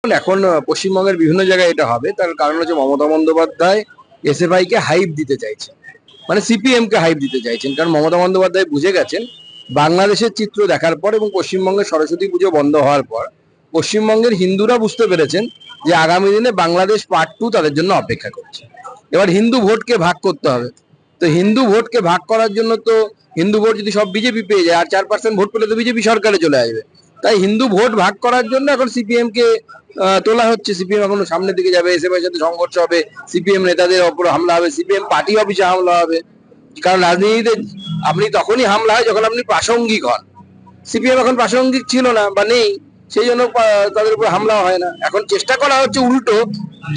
এখন পশ্চিমবঙ্গের বিভিন্ন জায়গায় এটা হবে, তার কারণ হচ্ছে মমতা বন্দ্যোপাধ্যায় এসএফআই কে হাইপ দিতে চাইছেন, মানে সিপিএম কে হাইপ দিতে চাইছেন। কারণ মমতা বন্দ্যোপাধ্যায় বুঝে গেছেন বাংলাদেশের চিত্র দেখার পর এবং পশ্চিমবঙ্গের সরস্বতী পুজো বন্ধ হওয়ার পর পশ্চিমবঙ্গের হিন্দুরা বুঝতে পেরেছেন যে আগামী দিনে বাংলাদেশ পার্ট 2 তাদের জন্য অপেক্ষা করছে। এবার হিন্দু ভোটকে ভাগ করতে হবে। তো হিন্দু ভোটকে ভাগ করার জন্য তো হিন্দু ভোট যদি সব বিজেপি পেয়ে যায় আর 4% ভোট পেলে তো বিজেপি সরকারে চলে আসবে। তাই হিন্দু ভোট ভাগ করার জন্য এখন সিপিএম কে তোলা হচ্ছে। সিপিএম এখন সামনের দিকে যাবে, এসএফআই এর সাথে সংঘর্ষ হবে, সিপিএম নেতাদের ওপর হামলা হবে, সিপিএম পার্টি অফিসে হামলা হবে। কারণ রাজনীতিতে আপনি তখনই হামলা হয় যখন আপনি প্রাসঙ্গিক হন। সিপিএম এখন প্রাসঙ্গিক ছিল না বা নেই, সেই জন্য তাদের উপর হামলা হয় না। এখন চেষ্টা করা হচ্ছে উল্টো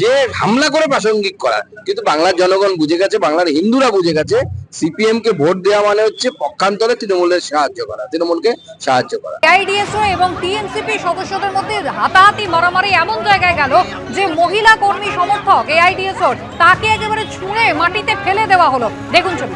যে হামলা করে প্রাসঙ্গিক করা। কিন্তু বাংলার জনগণ বুঝে গেছে, বাংলার হিন্দুরা বুঝে গেছে সিপিএম কে ভোট দেওয়া মানে হচ্ছে পক্ষান্তরে তৃণমূলের সাহায্য করা, তৃণমূলকে সাহায্য করা। এআইডিএসও এবং টিএমসিপি সদস্যদের মধ্যে হাতাহাতি মারামারি এমন জায়গায় গেল যে মহিলা কর্মী সমর্থক এআইডিএসও তাকে একেবারে ছুঁড়ে মাটিতে ফেলে দেওয়া হলো। দেখুন ছবি।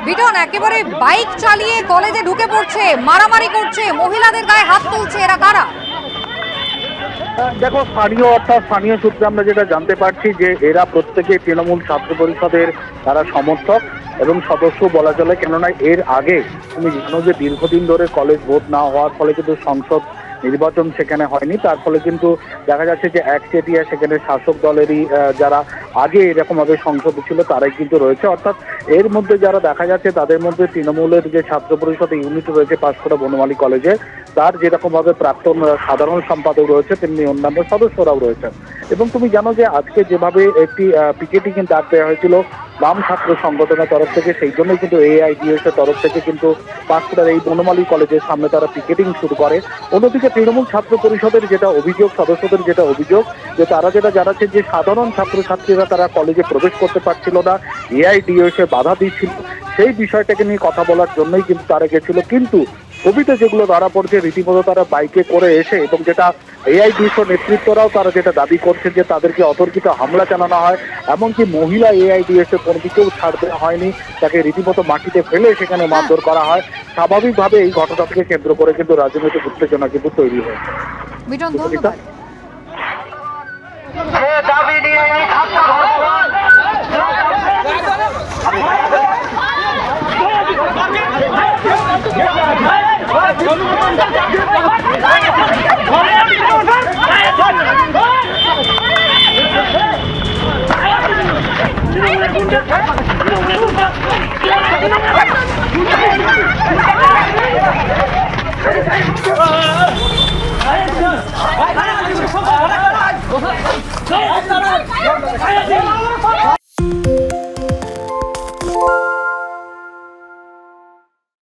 বিটন একেবারে বাইক চালিয়ে কলেজে ঢুকে পড়ছে, মারামারি করছে, মহিলাদের গায়ে হাত তুলছে, এরা কারা? দেখো, স্থানীয় সূত্রে আমরা যেটা জানতে পারছি যে এরা প্রত্যেকে তৃণমূল ছাত্র পরিষদের তারা সমর্থক এবং সদস্য বলা চলে। কেননা এর আগে তুমি জানো যে দীর্ঘদিন ধরে কলেজ ভোট না হওয়ার ফলে কিন্তু সংসদ নির্বাচন সেখানে হয়নি। তার ফলে কিন্তু দেখা যাচ্ছে যে একচেটিয়া সেখানে শাসক দলেরই যারা আগে এরকমভাবে সংসদে ছিল তারাই কিন্তু রয়েছে। অর্থাৎ এর মধ্যে যারা দেখা যাচ্ছে তাদের মধ্যে তৃণমূলের যে ছাত্র পরিষদ ইউনিট রয়েছে পাঁশকুড়া বনমালী কলেজে, তার যেরকমভাবে প্রাক্তন সাধারণ সম্পাদক রয়েছে তেমনি অন্যান্য সদস্যরাও রয়েছেন। এবং তুমি জানো যে আজকে যেভাবে একটি পিকেটিং ডাক দেওয়া হয়েছিল বাম ছাত্র সংগঠনের তরফ থেকে, সেই জন্যই কিন্তু এআইডিএস এর তরফ থেকে কিন্তু পাঁশকুড়ার এই বনমালী কলেজের সামনে তারা পিকেটিং শুরু করে। অন্যদিকে তৃণমূল ছাত্র পরিষদের যেটা অভিযোগ, সদস্যদের যেটা অভিযোগ যে তারা যেটা জানাচ্ছে যে সাধারণ ছাত্রছাত্রীরা তারা কলেজে প্রবেশ করতে পারছিল না, এআইডিএস এ বাধা দিচ্ছিল, সেই বিষয়টাকে নিয়ে কথা বলার জন্যই কিন্তু তারা গেছিল। কিন্তু ছবিতে যেগুলো ধরা পড়ছে রীতিমতো তারা বাইকে করে এসে, এবং যেটা এআইডিএস নেতৃত্বরাও তারা যেটা দাবি করছে যে তাদেরকে অতর্কিত হামলা চালানো হয়, এমনকি মহিলা এআইডিএস এর কর্মীকেও ছাড় দেওয়া হয়নি, তাকে রীতিমতো মাটিতে ফেলে সেখানে মারধর করা হয়। স্বাভাবিকভাবে এই ঘটনাকে কেন্দ্র করে কিন্তু রাজনৈতিক উত্তেজনা কিন্তু তৈরি হয়েছে। বিটন, ধন্যবাদ।